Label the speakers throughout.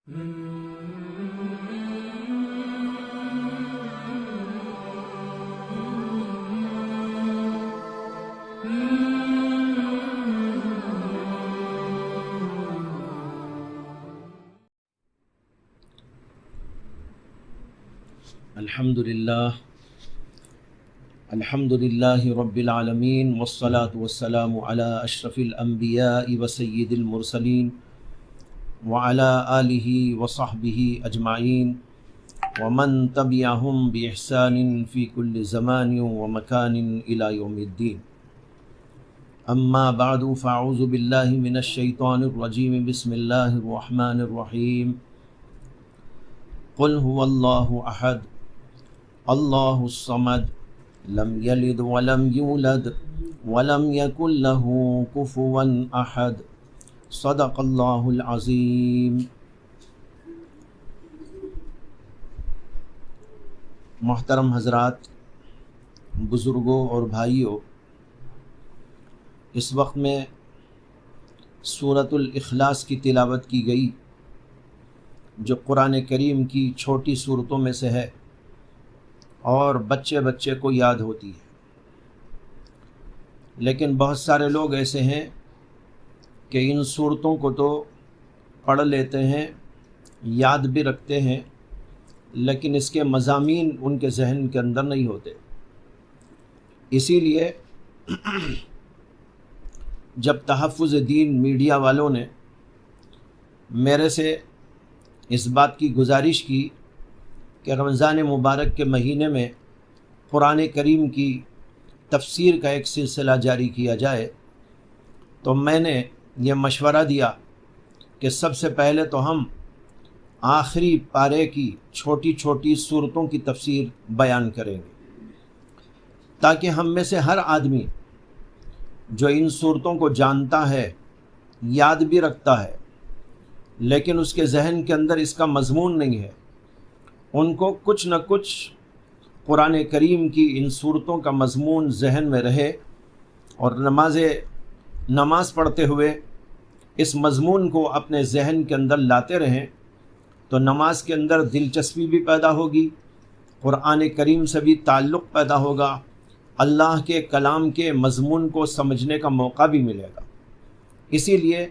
Speaker 1: الحمدللہ رب العالمین والصلاة والسلام علی اشرف الانبیاء وسید المرسلین وعلی آلہ وصحبہ اجمعین ومن تبعہم بإحسان فی کل زمان ومکان الی یوم الدین. اما بعد فاعوذ باللہ من الشیطان الرجیم. بسم اللہ الرحمن الرحیم. قل هو اللہ احد اللہ الصمد لم یلد ولم یولد ولم یکن له کفوا احد. صدق اللہ العظیم. محترم حضرات، بزرگوں اور بھائیوں، اس وقت میں سورۃ الاخلاص کی تلاوت کی گئی، جو قرآن کریم کی چھوٹی صورتوں میں سے ہے اور بچے بچے کو یاد ہوتی ہے. لیکن بہت سارے لوگ ایسے ہیں کہ ان صورتوں کو تو پڑھ لیتے ہیں، یاد بھی رکھتے ہیں، لیکن اس کے مضامین ان کے ذہن کے اندر نہیں ہوتے. اسی لیے جب تحفظ دین میڈیا والوں نے میرے سے اس بات کی گزارش کی کہ رمضان مبارک کے مہینے میں قرآن کریم کی تفسیر کا ایک سلسلہ جاری کیا جائے، تو میں نے یہ مشورہ دیا کہ سب سے پہلے تو ہم آخری پارے کی چھوٹی چھوٹی صورتوں کی تفسیر بیان کریں گے، تاکہ ہم میں سے ہر آدمی جو ان صورتوں کو جانتا ہے، یاد بھی رکھتا ہے، لیکن اس کے ذہن کے اندر اس کا مضمون نہیں ہے، ان کو کچھ نہ کچھ قرآن کریم کی ان صورتوں کا مضمون ذہن میں رہے، اور نماز پڑھتے ہوئے اس مضمون کو اپنے ذہن کے اندر لاتے رہیں، تو نماز کے اندر دلچسپی بھی پیدا ہوگی، قرآن کریم سے بھی تعلق پیدا ہوگا، اللہ کے کلام کے مضمون کو سمجھنے کا موقع بھی ملے گا. اسی لیے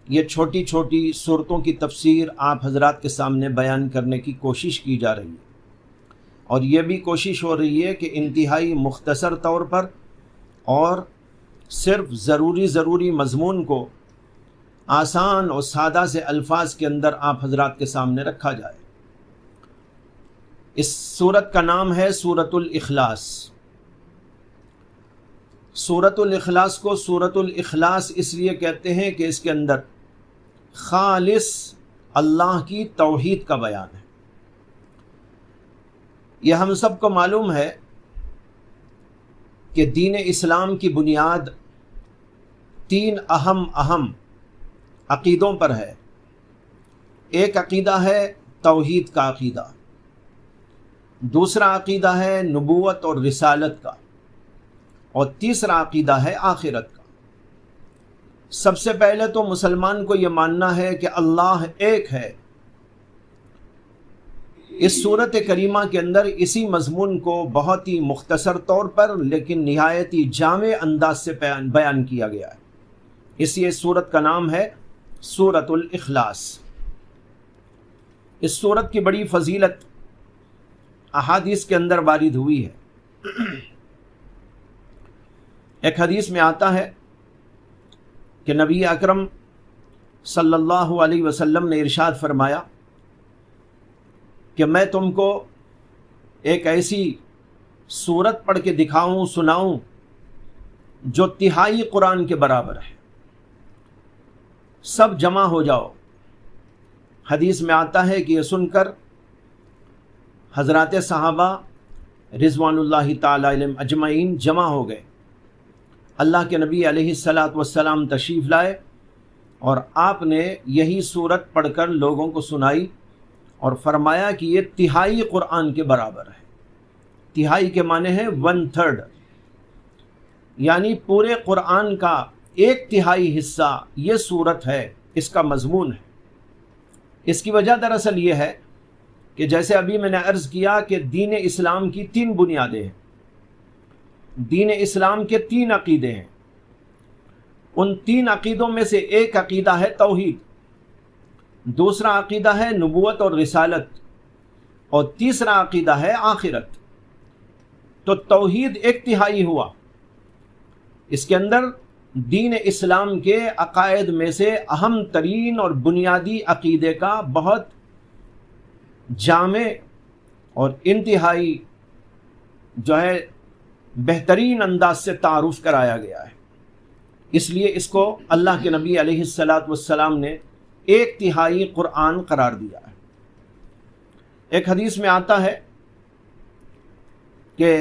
Speaker 1: یہ چھوٹی چھوٹی صورتوں کی تفسیر آپ حضرات کے سامنے بیان کرنے کی کوشش کی جا رہی ہے، اور یہ بھی کوشش ہو رہی ہے کہ انتہائی مختصر طور پر اور صرف ضروری مضمون کو آسان اور سادہ سے الفاظ کے اندر آپ حضرات کے سامنے رکھا جائے. اس سورت کا نام ہے سورۃ الاخلاص. سورۃ الاخلاص کو سورۃ الاخلاص اس لیے کہتے ہیں کہ اس کے اندر خالص اللہ کی توحید کا بیان ہے. یہ ہم سب کو معلوم ہے کہ دین اسلام کی بنیاد 3 اہم عقیدوں پر ہے. ایک عقیدہ ہے توحید کا عقیدہ، دوسرا عقیدہ ہے نبوت اور رسالت کا، اور تیسرا عقیدہ ہے آخرت کا. سب سے پہلے تو مسلمان کو یہ ماننا ہے کہ اللہ ایک ہے. اس صورت کریمہ کے اندر اسی مضمون کو بہت ہی مختصر طور پر لیکن نہایت ہی جامع انداز سے بیان کیا گیا ہے. اس لیے سورت کا نام ہے سورۃ الاخلاص. اس سورت کی بڑی فضیلت احادیث کے اندر وارد ہوئی ہے. ایک حدیث میں آتا ہے کہ نبی اکرم صلی اللہ علیہ وسلم نے ارشاد فرمایا کہ میں تم کو ایک ایسی سورت پڑھ کے دکھاؤں، سناؤں جو تہائی قرآن کے برابر ہے. سب جمع ہو جاؤ. حدیث میں آتا ہے کہ یہ سن کر حضرات صحابہ رضوان اللہ تعالی علیہم اجمعین جمع ہو گئے. اللہ کے نبی علیہ الصلاۃ والسلام تشریف لائے اور آپ نے یہی سورت پڑھ کر لوگوں کو سنائی اور فرمایا کہ یہ تہائی قرآن کے برابر ہے. تہائی کے معنی ہے 1/3، یعنی پورے قرآن کا 1/3 حصہ یہ سورت ہے، اس کا مضمون ہے. اس کی وجہ دراصل یہ ہے کہ جیسے ابھی میں نے عرض کیا کہ دین اسلام کی 3 بنیادیں ہیں، دین اسلام کے 3 عقیدے ہیں۔ ان 3 عقیدوں میں سے ایک عقیدہ ہے توحید، دوسرا عقیدہ ہے نبوت اور رسالت، اور تیسرا عقیدہ ہے آخرت۔ تو توحید 1/3 ہوا۔ اس کے اندر دین اسلام کے عقائد میں سے اہم ترین اور بنیادی عقیدے کا بہت جامع اور انتہائی جو ہے بہترین انداز سے تعارف کرایا گیا ہے۔ اس لیے اس کو اللہ کے نبی علیہ السلام نے 1/3 قرآن قرار دیا ہے۔ ایک حدیث میں آتا ہے کہ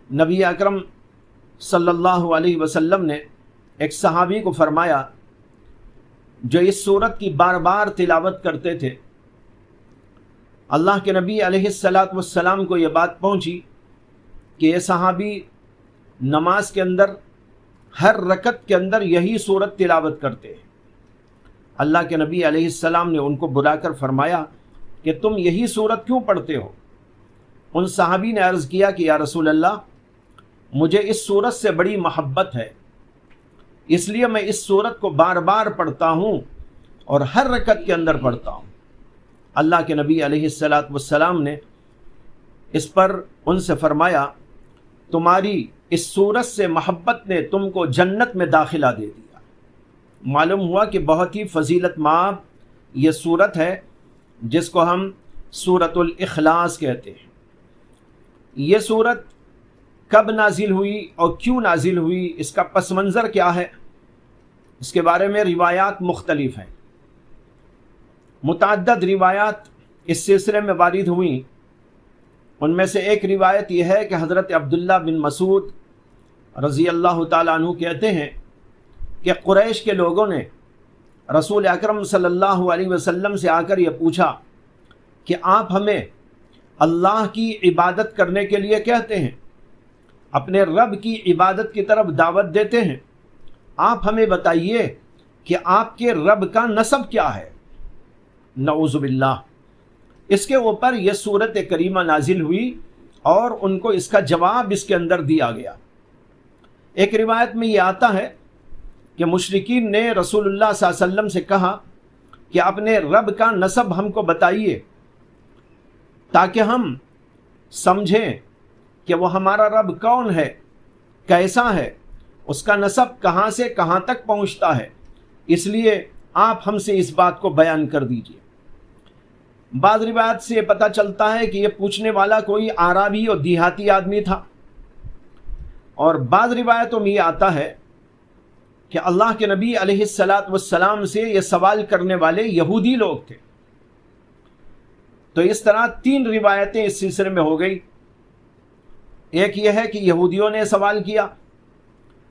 Speaker 1: نبی اکرم صلی اللہ علیہ وسلم نے ایک صحابی کو فرمایا جو اس سورت کی بار بار تلاوت کرتے تھے۔ اللہ کے نبی علیہ السلام کو یہ بات پہنچی کہ یہ صحابی نماز کے اندر ہر رکعت کے اندر یہی سورت تلاوت کرتے ہیں۔ اللہ کے نبی علیہ السلام نے ان کو بلا کر فرمایا کہ تم یہی سورت کیوں پڑھتے ہو؟ ان صحابی نے عرض کیا کہ یا رسول اللہ، مجھے اس سورت سے بڑی محبت ہے، اس لیے میں اس سورت کو بار بار پڑھتا ہوں اور ہر رکعت کے اندر پڑھتا ہوں۔ اللہ کے نبی علیہ السلام نے اس پر ان سے فرمایا تمہاری اس سورت سے محبت نے تم کو جنت میں داخلہ دے دیا۔ معلوم ہوا کہ بہت ہی فضیلت مآب یہ سورت ہے جس کو ہم سورۃ الاخلاص کہتے ہیں۔ یہ سورت کب نازل ہوئی اور کیوں نازل ہوئی، اس کا پس منظر کیا ہے، اس کے بارے میں روایات مختلف ہیں۔ متعدد روایات اس سلسلے میں وارد ہوئیں۔ ان میں سے ایک روایت یہ ہے کہ حضرت عبداللہ بن مسعود رضی اللہ تعالیٰ عنہ کہتے ہیں کہ قریش کے لوگوں نے رسول اکرم صلی اللہ علیہ وسلم سے آ کر یہ پوچھا کہ آپ ہمیں اللہ کی عبادت کرنے کے لیے کہتے ہیں، اپنے رب کی عبادت کی طرف دعوت دیتے ہیں، آپ ہمیں بتائیے کہ آپ کے رب کا نسب کیا ہے؟ نعوذ باللہ۔ اس کے اوپر یہ سورت کریمہ نازل ہوئی اور ان کو اس کا جواب اس کے اندر دیا گیا۔ ایک روایت میں یہ آتا ہے کہ مشرکین نے رسول اللہ صلی اللہ علیہ وسلم سے کہا کہ اپنے رب کا نسب ہم کو بتائیے تاکہ ہم سمجھیں کہ وہ ہمارا رب کون ہے، کیسا ہے، اس کا نسب کہاں سے کہاں تک پہنچتا ہے، اس لیے آپ ہم سے اس بات کو بیان کر دیجئے۔ بعض روایت سے یہ پتہ چلتا ہے کہ یہ پوچھنے والا کوئی اعرابی اور دیہاتی آدمی تھا، اور بعض روایتوں میں یہ آتا ہے کہ اللہ کے نبی علیہ السلام سے یہ سوال کرنے والے یہودی لوگ تھے۔ تو اس طرح 3 روایتیں اس سلسلے میں ہو گئی۔ ایک یہ ہے کہ یہودیوں نے سوال کیا،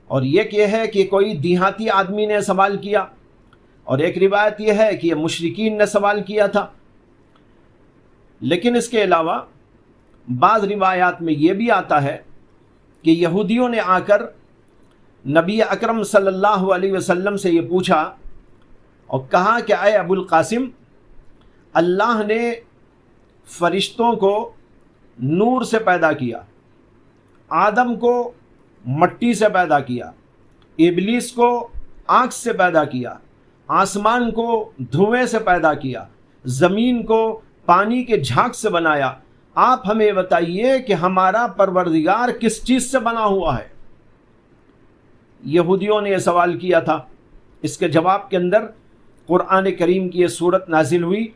Speaker 1: اور ایک یہ ہے کہ کوئی دیہاتی آدمی نے سوال کیا، اور ایک روایت یہ ہے کہ یہ مشرکین نے سوال کیا تھا۔ لیکن اس کے علاوہ بعض روایات میں یہ بھی آتا ہے کہ یہودیوں نے آ کر نبی اکرم صلی اللہ علیہ وسلم سے یہ پوچھا اور کہا کہ اے ابو القاسم، اللہ نے فرشتوں کو نور سے پیدا کیا، آدم کو مٹی سے پیدا کیا، ابلیس کو آگ سے پیدا کیا، آسمان کو دھوئیں سے پیدا کیا، زمین کو پانی کے جھاگ سے بنایا، آپ ہمیں بتائیے کہ ہمارا پروردگار کس چیز سے بنا ہوا ہے؟ یہودیوں نے یہ سوال کیا تھا۔ اس کے جواب کے اندر قرآن کریم کی یہ صورت نازل ہوئی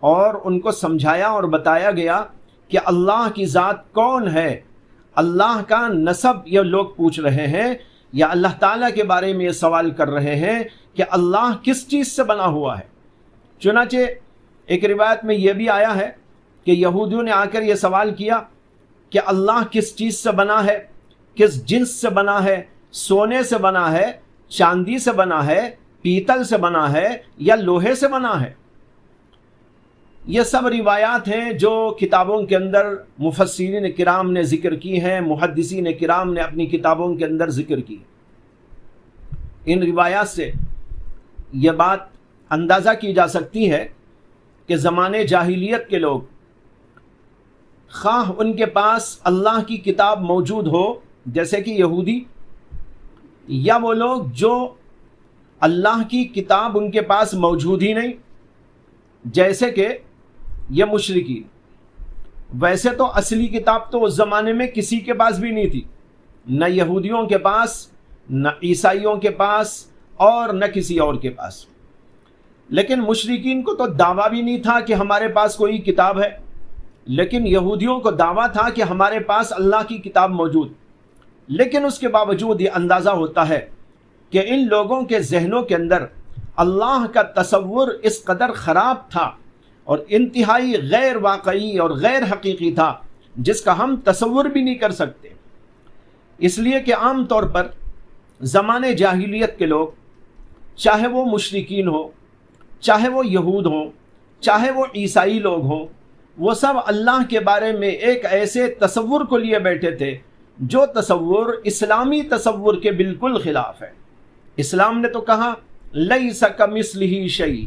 Speaker 1: اور ان کو سمجھایا اور بتایا گیا کہ اللہ کی ذات کون ہے، اللہ کا نسب یہ لوگ پوچھ رہے ہیں، یا اللہ تعالیٰ کے بارے میں یہ سوال کر رہے ہیں کہ اللہ کس چیز سے بنا ہوا ہے۔ چنانچہ ایک روایت میں یہ بھی آیا ہے کہ یہودیوں نے آ کر یہ سوال کیا کہ اللہ کس چیز سے بنا ہے، کس جنس سے بنا ہے، سونے سے بنا ہے، چاندی سے بنا ہے، پیتل سے بنا ہے، یا لوہے سے بنا ہے؟ یہ سب روایات ہیں جو کتابوں کے اندر مفسرین کرام نے ذکر کی ہیں، محدثین کرام نے اپنی کتابوں کے اندر ذکر کی۔ ان روایات سے یہ بات اندازہ کی جا سکتی ہے کہ زمانے جاہلیت کے لوگ، خواہ ان کے پاس اللہ کی کتاب موجود ہو جیسے کہ یہودی، یا وہ لوگ جو اللہ کی کتاب ان کے پاس موجود ہی نہیں جیسے کہ یہ مشرکین۔ ویسے تو اصلی کتاب تو اس زمانے میں کسی کے پاس بھی نہیں تھی، نہ یہودیوں کے پاس، نہ عیسائیوں کے پاس، اور نہ کسی اور کے پاس۔ لیکن مشرکین کو تو دعویٰ بھی نہیں تھا کہ ہمارے پاس کوئی کتاب ہے، لیکن یہودیوں کو دعویٰ تھا کہ ہمارے پاس اللہ کی کتاب موجود۔ لیکن اس کے باوجود یہ اندازہ ہوتا ہے کہ ان لوگوں کے ذہنوں کے اندر اللہ کا تصور اس قدر خراب تھا اور انتہائی غیر واقعی اور غیر حقیقی تھا جس کا ہم تصور بھی نہیں کر سکتے۔ اس لیے کہ عام طور پر زمانے جاہلیت کے لوگ، چاہے وہ مشرکین ہوں، چاہے وہ یہود ہوں، چاہے وہ عیسائی لوگ ہوں، وہ سب اللہ کے بارے میں ایک ایسے تصور کو لیے بیٹھے تھے جو تصور اسلامی تصور کے بالکل خلاف ہے۔ اسلام نے تو کہا لیس کمثلہ شیء،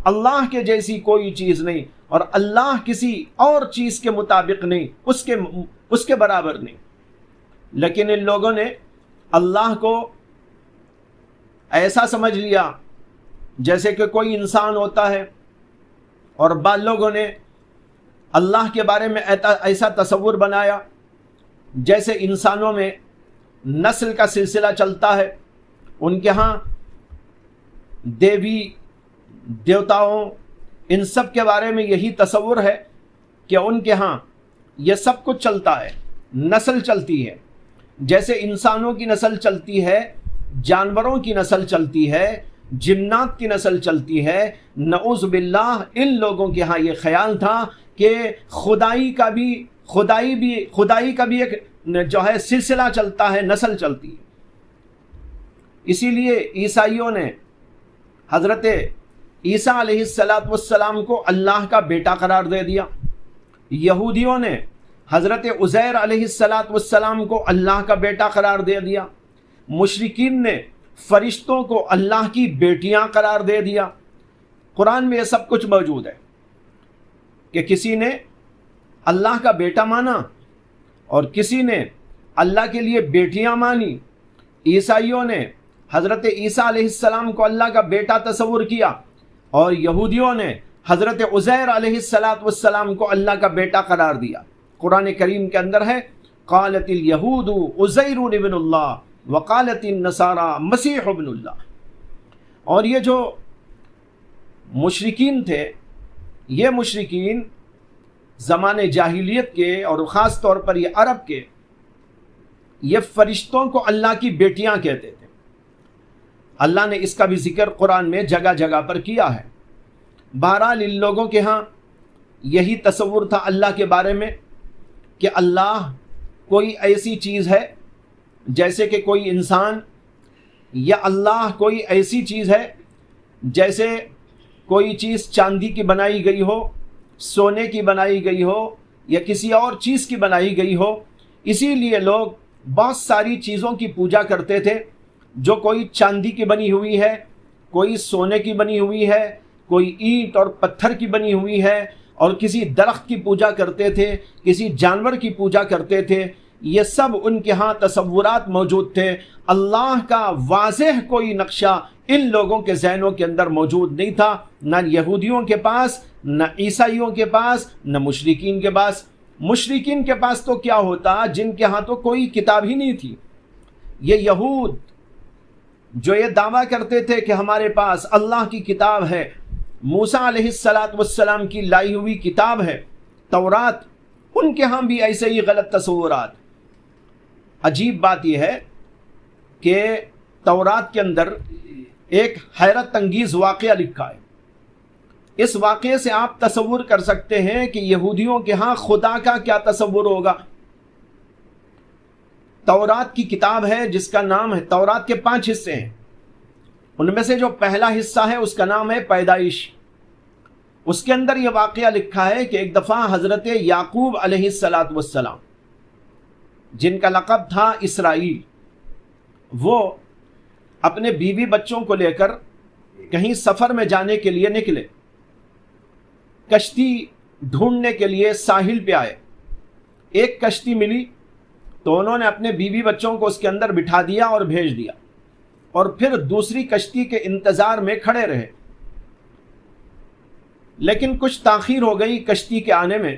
Speaker 1: اللہ کے جیسی کوئی چیز نہیں، اور اللہ کسی اور چیز کے مطابق نہیں، اس کے برابر نہیں۔ لیکن ان لوگوں نے اللہ کو ایسا سمجھ لیا جیسے کہ کوئی انسان ہوتا ہے، اور بعض لوگوں نے اللہ کے بارے میں ایسا تصور بنایا جیسے انسانوں میں نسل کا سلسلہ چلتا ہے، ان کے ہاں دیوی دیوتاؤں ان سب کے بارے میں یہی تصور ہے کہ ان کے ہاں یہ سب کچھ چلتا ہے، نسل چلتی ہے، جیسے انسانوں کی نسل چلتی ہے، جانوروں کی نسل چلتی ہے، جنات کی نسل چلتی ہے۔ نعوذ باللہ، ان لوگوں کے ہاں یہ خیال تھا کہ خدائی کا بھی ایک جو ہے سلسلہ چلتا ہے، نسل چلتی ہے۔ اسی لیے عیسائیوں نے حضرت عیسیٰ علیہ السلام کو اللہ کا بیٹا قرار دے دیا، یہودیوں نے حضرت عزیر علیہ السلام کو اللہ کا بیٹا قرار دے دیا، مشرکین نے فرشتوں کو اللہ کی بیٹیاں قرار دے دیا۔ قرآن میں یہ سب کچھ موجود ہے کہ کسی نے اللہ کا بیٹا مانا اور کسی نے اللہ کے لیے بیٹیاں مانی۔ عیسائیوں نے حضرت عیسیٰ علیہ السلام کو اللہ کا بیٹا تصور کیا، اور یہودیوں نے حضرت عزیر علیہ السلام کو اللہ کا بیٹا قرار دیا۔ قرآن کریم کے اندر ہے قالت الیہود عزیر ابن اللہ وقالت النصارى مسیح ابن اللہ۔ اور یہ جو مشرکین تھے، یہ مشرکین زمانے جاہلیت کے، اور خاص طور پر یہ عرب کے، یہ فرشتوں کو اللہ کی بیٹیاں کہتے تھے۔ اللہ نے اس کا بھی ذکر قرآن میں جگہ جگہ پر کیا ہے۔ بہرحال ان لوگوں کے ہاں یہی تصور تھا اللہ کے بارے میں کہ اللہ کوئی ایسی چیز ہے جیسے کہ کوئی انسان، یا اللہ کوئی ایسی چیز ہے جیسے کوئی چیز چاندی کی بنائی گئی ہو، سونے کی بنائی گئی ہو، یا کسی اور چیز کی بنائی گئی ہو۔ اسی لیے لوگ بہت ساری چیزوں کی پوجا کرتے تھے، جو کوئی چاندی کی بنی ہوئی ہے، کوئی سونے کی بنی ہوئی ہے، کوئی اینٹ اور پتھر کی بنی ہوئی ہے، اور کسی درخت کی پوجا کرتے تھے، کسی جانور کی پوجا کرتے تھے۔ یہ سب ان کے ہاں تصورات موجود تھے۔ اللہ کا واضح کوئی نقشہ ان لوگوں کے ذہنوں کے اندر موجود نہیں تھا، نہ یہودیوں کے پاس، نہ عیسائیوں کے پاس، نہ مشرکین کے پاس۔ مشرکین کے پاس تو کیا ہوتا جن کے ہاں تو کوئی کتاب ہی نہیں تھی۔ یہ یہود جو یہ دعویٰ کرتے تھے کہ ہمارے پاس اللہ کی کتاب ہے، موسیٰ علیہ السلام کی لائی ہوئی کتاب ہے تورات، ان کے ہاں بھی ایسے ہی غلط تصورات۔ عجیب بات یہ ہے کہ تورات کے اندر ایک حیرت انگیز واقعہ لکھا ہے۔ اس واقعے سے آپ تصور کر سکتے ہیں کہ یہودیوں کے ہاں خدا کا کیا تصور ہوگا۔ تورات کی کتاب ہے جس کا نام ہے، تورات کے 5 حصے ہیں، ان میں سے جو پہلا حصہ ہے اس کا نام ہے پیدائش۔ اس کے اندر یہ واقعہ لکھا ہے کہ ایک دفعہ حضرت یعقوب علیہ السلام، جن کا لقب تھا اسرائیل، وہ اپنے بیوی بچوں کو لے کر کہیں سفر میں جانے کے لیے نکلے۔ کشتی ڈھونڈنے کے لیے ساحل پہ آئے. ایک کشتی ملی تو انہوں نے اپنے بیوی بچوں کو اس کے اندر بٹھا دیا اور بھیج دیا، اور پھر دوسری کشتی کے انتظار میں کھڑے رہے. لیکن کچھ تاخیر ہو گئی کشتی کے آنے میں،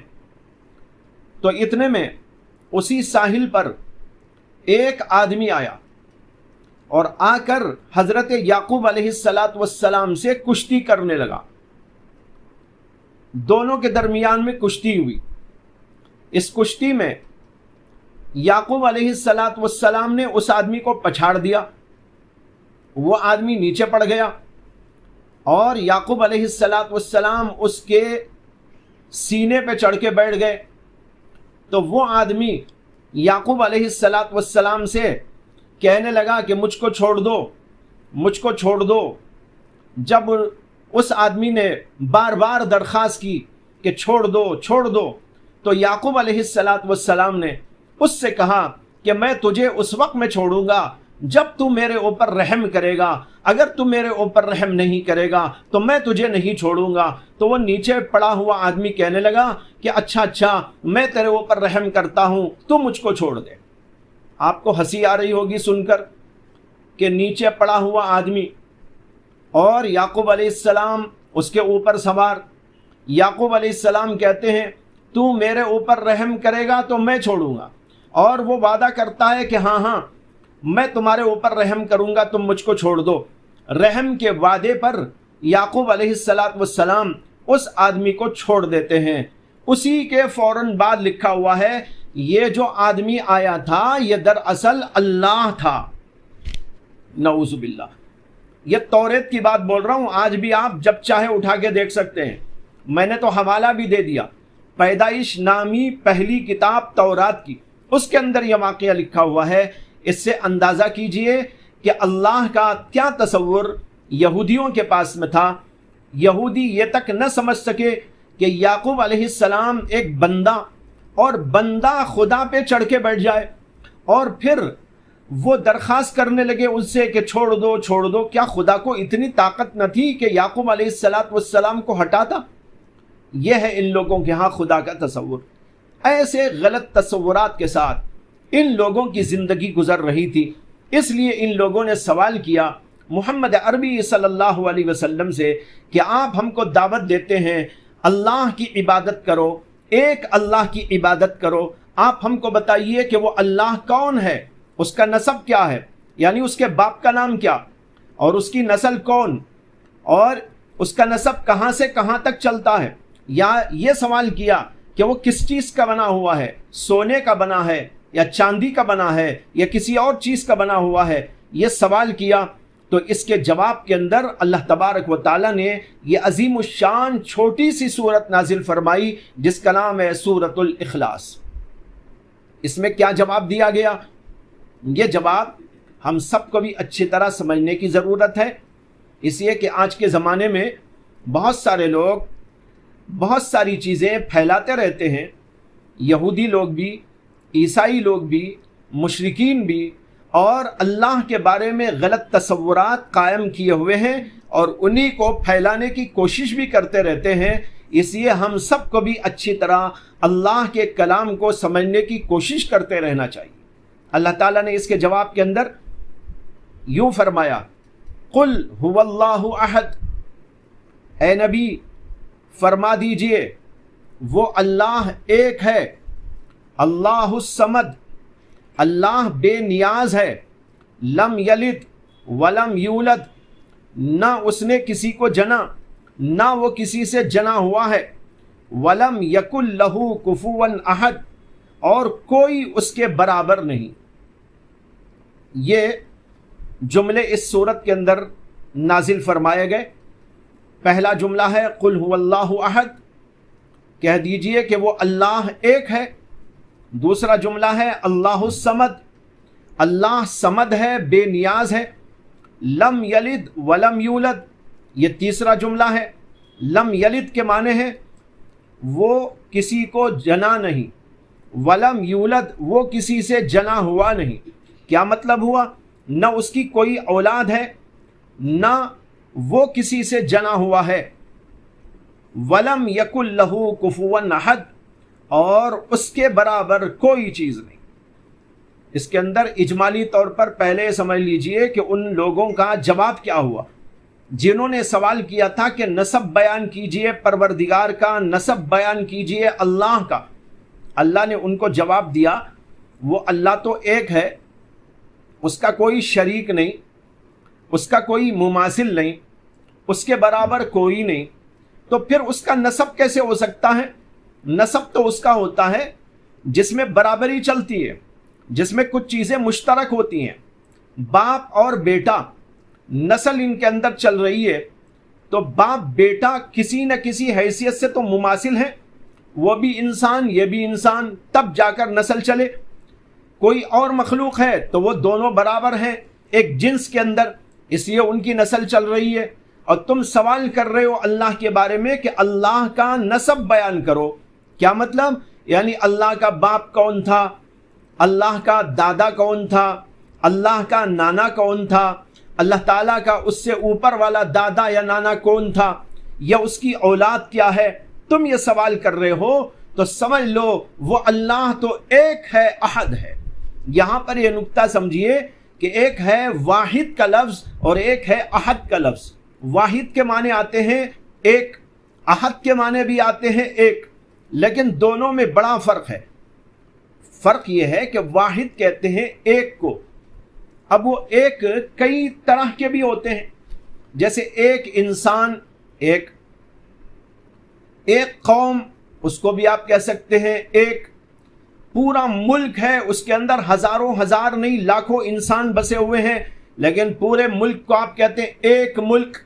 Speaker 1: تو اتنے میں اسی ساحل پر ایک آدمی آیا اور آ کر حضرت یعقوب علیہ السلام سے کشتی کرنے لگا. دونوں کے درمیان میں کشتی ہوئی. اس کشتی میں یعقوب علیہ السلام نے اس آدمی کو پچھاڑ دیا، وہ آدمی نیچے پڑ گیا، اور یعقوب علیہ السلام اس کے سینے پہ چڑھ کے بیٹھ گئے. تو وہ آدمی یعقوب علیہ السلام سے کہنے لگا کہ مجھ کو چھوڑ دو، مجھ کو چھوڑ دو. جب اس آدمی نے بار بار درخواست کی کہ چھوڑ دو چھوڑ دو، تو یعقوب علیہ السلام نے اس سے کہا کہ میں تجھے اس وقت میں چھوڑوں گا جب تو میرے اوپر رحم کرے گا، اگر تو میرے اوپر رحم نہیں کرے گا تو میں تجھے نہیں چھوڑوں گا. تو وہ نیچے پڑا ہوا آدمی کہنے لگا کہ اچھا میں تیرے اوپر رحم کرتا ہوں، تو مجھ کو چھوڑ دے. آپ کو ہنسی آ رہی ہوگی سن کر کہ نیچے پڑا ہوا آدمی اور یعقوب علیہ السلام اس کے اوپر سوار. یعقوب علیہ السلام کہتے ہیں تو میرے اوپر رحم کرے گا تو میں چھوڑوں گا، اور وہ وعدہ کرتا ہے کہ ہاں میں تمہارے اوپر رحم کروں گا، تم مجھ کو چھوڑ دو. رحم کے وعدے پر یعقوب علیہ السلام اس آدمی کو چھوڑ دیتے ہیں. اسی کے فوراً بعد لکھا ہوا ہے یہ جو آدمی آیا تھا یہ دراصل اللہ تھا. نعوذ باللہ. یہ توریت کی بات بول رہا ہوں، آج بھی آپ جب چاہے اٹھا کے دیکھ سکتے ہیں. میں نے تو حوالہ بھی دے دیا، پیدائش نامی پہلی کتاب تورات کی، اس کے اندر یہ واقعہ لکھا ہوا ہے. اس سے اندازہ کیجئے کہ اللہ کا کیا تصور یہودیوں کے پاس میں تھا. یہودی یہ تک نہ سمجھ سکے کہ یعقوب علیہ السلام ایک بندہ، اور بندہ خدا پہ چڑھ کے بیٹھ جائے، اور پھر وہ درخواست کرنے لگے اس سے کہ چھوڑ دو چھوڑ دو. کیا خدا کو اتنی طاقت نہ تھی کہ یعقوب علیہ السلام کو ہٹاتا؟ یہ ہے ان لوگوں کے ہاں خدا کا تصور. ایسے غلط تصورات کے ساتھ ان لوگوں کی زندگی گزر رہی تھی. اس لیے ان لوگوں نے سوال کیا محمد عربی صلی اللہ علیہ وسلم سے کہ آپ ہم کو دعوت دیتے ہیں اللہ کی عبادت کرو، ایک اللہ کی عبادت کرو، آپ ہم کو بتائیے کہ وہ اللہ کون ہے، اس کا نسب کیا ہے، یعنی اس کے باپ کا نام کیا، اور اس کی نسل کون، اور اس کا نسب کہاں سے کہاں تک چلتا ہے. یا یہ سوال کیا کہ وہ کس چیز کا بنا ہوا ہے، سونے کا بنا ہے یا چاندی کا بنا ہے یا کسی اور چیز کا بنا ہوا ہے. یہ سوال کیا تو اس کے جواب کے اندر اللہ تبارک و تعالیٰ نے یہ عظیم الشان چھوٹی سی سورت نازل فرمائی جس کا نام ہے سورۃ الاخلاص. اس میں کیا جواب دیا گیا؟ یہ جواب ہم سب کو بھی اچھی طرح سمجھنے کی ضرورت ہے، اس لیے کہ آج کے زمانے میں بہت سارے لوگ بہت ساری چیزیں پھیلاتے رہتے ہیں. یہودی لوگ بھی، عیسائی لوگ بھی، مشرکین بھی، اور اللہ کے بارے میں غلط تصورات قائم کیے ہوئے ہیں اور انہی کو پھیلانے کی کوشش بھی کرتے رہتے ہیں. اس لیے ہم سب کو بھی اچھی طرح اللہ کے کلام کو سمجھنے کی کوشش کرتے رہنا چاہیے. اللہ تعالیٰ نے اس کے جواب کے اندر یوں فرمایا قل هو اللہ احد، اے نبی فرما دیجئے وہ اللہ ایک ہے، اللہ الصمد، اللہ بے نیاز ہے، لم یلد ولم یولد، نہ اس نے کسی کو جنا نہ وہ کسی سے جنا ہوا ہے، ولم یکن لہ کفوا احد، اور کوئی اس کے برابر نہیں. یہ جملے اس صورت کے اندر نازل فرمائے گئے. پہلا جملہ ہے قل هو اللہ احد، کہہ دیجئے کہ وہ اللہ ایک ہے. دوسرا جملہ ہے اللہ الصمد، اللہ صمد ہے، بے نیاز ہے. لم یلد ولم یولد، یہ تیسرا جملہ ہے. لم یلد کے معنی ہے وہ کسی کو جنا نہیں، ولم یولد وہ کسی سے جنا ہوا نہیں. کیا مطلب ہوا؟ نہ اس کی کوئی اولاد ہے، نہ وہ کسی سے جنا ہوا ہے. ولم یکن لہ کفوا احد، اور اس کے برابر کوئی چیز نہیں۔ اس کے اندر اجمالی طور پر پہلے سمجھ لیجئے کہ ان لوگوں کا جواب کیا ہوا جنہوں نے سوال کیا تھا کہ نسب بیان کیجئے پروردگار کا، نسب بیان کیجئے اللہ کا۔ اللہ نے ان کو جواب دیا وہ اللہ تو ایک ہے، اس کا کوئی شریک نہیں، اس کا کوئی مماثل نہیں، اس کے برابر کوئی نہیں، تو پھر اس کا نسب کیسے ہو سکتا ہے؟ نسب تو اس کا ہوتا ہے جس میں برابری چلتی ہے، جس میں کچھ چیزیں مشترک ہوتی ہیں۔ باپ اور بیٹا نسل ان کے اندر چل رہی ہے، تو باپ بیٹا کسی نہ کسی حیثیت سے تو مماثل ہیں، وہ بھی انسان یہ بھی انسان، تب جا کر نسل چلے۔ کوئی اور مخلوق ہے تو وہ دونوں برابر ہیں ایک جنس کے اندر، اس لیے ان کی نسل چل رہی ہے۔ اور تم سوال کر رہے ہو اللہ کے بارے میں کہ اللہ کا نسب بیان کرو، کیا مطلب؟ یعنی اللہ کا باپ کون تھا، اللہ کا دادا کون تھا، اللہ کا نانا کون تھا، اللہ تعالیٰ کا اس سے اوپر والا دادا یا نانا کون تھا، یا اس کی اولاد کیا ہے؟ تم یہ سوال کر رہے ہو تو سمجھ لو وہ اللہ تو ایک ہے، احد ہے۔ یہاں پر یہ نکتہ سمجھیے کہ ایک ہے واحد کا لفظ اور ایک ہے احد کا لفظ۔ واحد کے معنی آتے ہیں ایک، احد کے معنی بھی آتے ہیں ایک، لیکن دونوں میں بڑا فرق ہے۔ فرق یہ ہے کہ واحد کہتے ہیں ایک کو، اب وہ ایک کئی طرح کے بھی ہوتے ہیں، جیسے ایک انسان، ایک قوم، اس کو بھی آپ کہہ سکتے ہیں ایک، پورا ملک ہے اس کے اندر ہزاروں ہزار نہیں لاکھوں انسان بسے ہوئے ہیں، لیکن پورے ملک کو آپ کہتے ہیں ایک ملک۔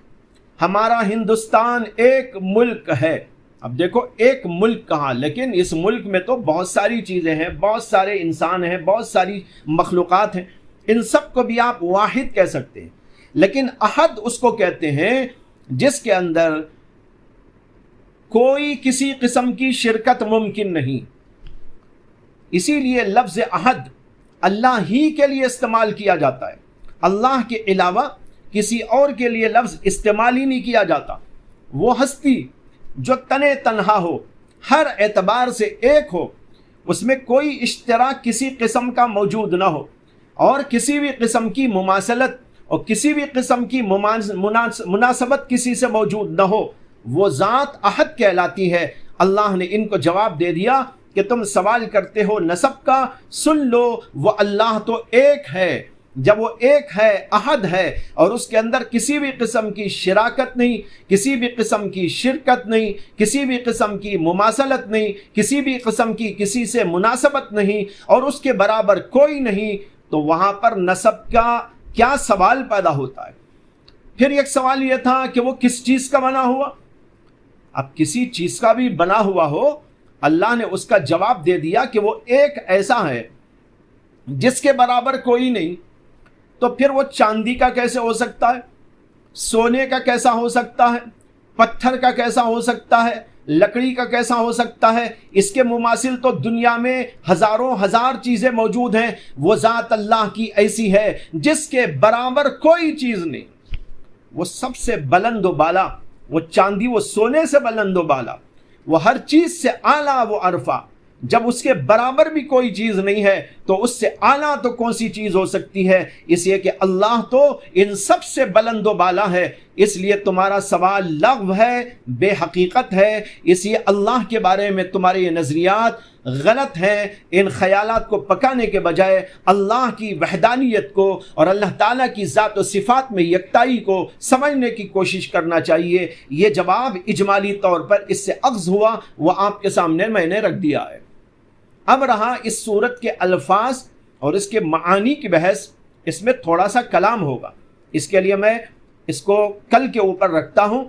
Speaker 1: ہمارا ہندوستان ایک ملک ہے۔ اب دیکھو ایک ملک کہاں، لیکن اس ملک میں تو بہت ساری چیزیں ہیں، بہت سارے انسان ہیں، بہت ساری مخلوقات ہیں، ان سب کو بھی آپ واحد کہہ سکتے ہیں۔ لیکن احد اس کو کہتے ہیں جس کے اندر کوئی کسی قسم کی شرکت ممکن نہیں۔ اسی لیے لفظ احد اللہ ہی کے لیے استعمال کیا جاتا ہے، اللہ کے علاوہ کسی اور کے لیے لفظ استعمال ہی نہیں کیا جاتا۔ وہ ہستی جو تنے تنہا ہو، ہر اعتبار سے ایک ہو، اس میں کوئی اشتراک کسی قسم کا موجود نہ ہو، اور کسی بھی قسم کی مماثلت اور کسی بھی قسم کی مناسبت کسی سے موجود نہ ہو، وہ ذات احد کہلاتی ہے۔ اللہ نے ان کو جواب دے دیا کہ تم سوال کرتے ہو نسب کا، سن لو وہ اللہ تو ایک ہے۔ جب وہ ایک ہے، احد ہے، اور اس کے اندر کسی بھی قسم کی شراکت نہیں، کسی بھی قسم کی شرکت نہیں، کسی بھی قسم کی مماثلت نہیں، کسی بھی قسم کی کسی سے مناسبت نہیں، اور اس کے برابر کوئی نہیں، تو وہاں پر نسب کا کیا سوال پیدا ہوتا ہے؟ پھر ایک سوال یہ تھا کہ وہ کس چیز کا بنا ہوا؟ اب کسی چیز کا بھی بنا ہوا ہو، اللہ نے اس کا جواب دے دیا کہ وہ ایک ایسا ہے جس کے برابر کوئی نہیں، تو پھر وہ چاندی کا کیسے ہو سکتا ہے؟ سونے کا کیسا ہو سکتا ہے؟ پتھر کا کیسا ہو سکتا ہے؟ لکڑی کا کیسا ہو سکتا ہے؟ اس کے مماثل تو دنیا میں ہزاروں ہزار چیزیں موجود ہیں۔ وہ ذات اللہ کی ایسی ہے جس کے برابر کوئی چیز نہیں، وہ سب سے بلند و بالا، وہ چاندی وہ سونے سے بلند و بالا، وہ ہر چیز سے اعلیٰ و عرفہ۔ جب اس کے برابر بھی کوئی چیز نہیں ہے تو اس سے اعلیٰ تو کون سی چیز ہو سکتی ہے؟ اس لیے کہ اللہ تو ان سب سے بلند و بالا ہے۔ اس لیے تمہارا سوال لغو ہے، بے حقیقت ہے، اس لیے اللہ کے بارے میں تمہارے یہ نظریات غلط ہیں۔ ان خیالات کو پکانے کے بجائے اللہ کی وحدانیت کو اور اللہ تعالیٰ کی ذات و صفات میں یکتائی کو سمجھنے کی کوشش کرنا چاہیے۔ یہ جواب اجمالی طور پر اس سے اخذ ہوا، وہ آپ کے سامنے میں نے رکھ دیا ہے۔ اب رہا اس صورت کے الفاظ اور اس کے معانی کی بحث، اس میں تھوڑا سا کلام ہوگا، اس کے لیے میں اس کو کل کے اوپر رکھتا ہوں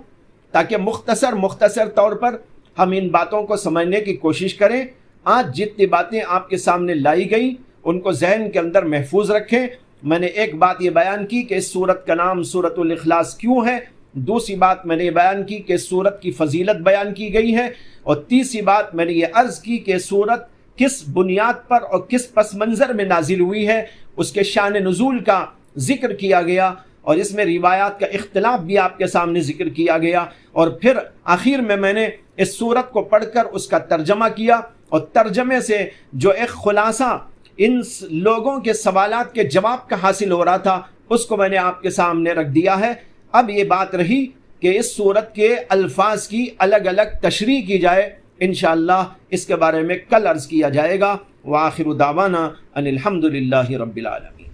Speaker 1: تاکہ مختصر طور پر ہم ان باتوں کو سمجھنے کی کوشش کریں۔ آج جتنی باتیں آپ کے سامنے لائی گئیں ان کو ذہن کے اندر محفوظ رکھیں۔ میں نے ایک بات یہ بیان کی کہ اس سورت کا نام سورۃ الاخلاص کیوں ہے، دوسری بات میں نے یہ بیان کی کہ سورت کی فضیلت بیان کی گئی ہے، اور تیسری بات میں نے یہ عرض کی کہ سورت کس بنیاد پر اور کس پس منظر میں نازل ہوئی ہے، اس کے شان نزول کا ذکر کیا گیا۔ اور اس میں روایات کا اختلاف بھی آپ کے سامنے ذکر کیا گیا، اور پھر آخر میں نے اس صورت کو پڑھ کر اس کا ترجمہ کیا، اور ترجمے سے جو ایک خلاصہ ان لوگوں کے سوالات کے جواب کا حاصل ہو رہا تھا اس کو میں نے آپ کے سامنے رکھ دیا ہے۔ اب یہ بات رہی کہ اس صورت کے الفاظ کی الگ الگ تشریح کی جائے، انشاءاللہ اس کے بارے میں کل عرض کیا جائے گا۔ وآخر دعوانا ان الحمد للہ رب العالمین۔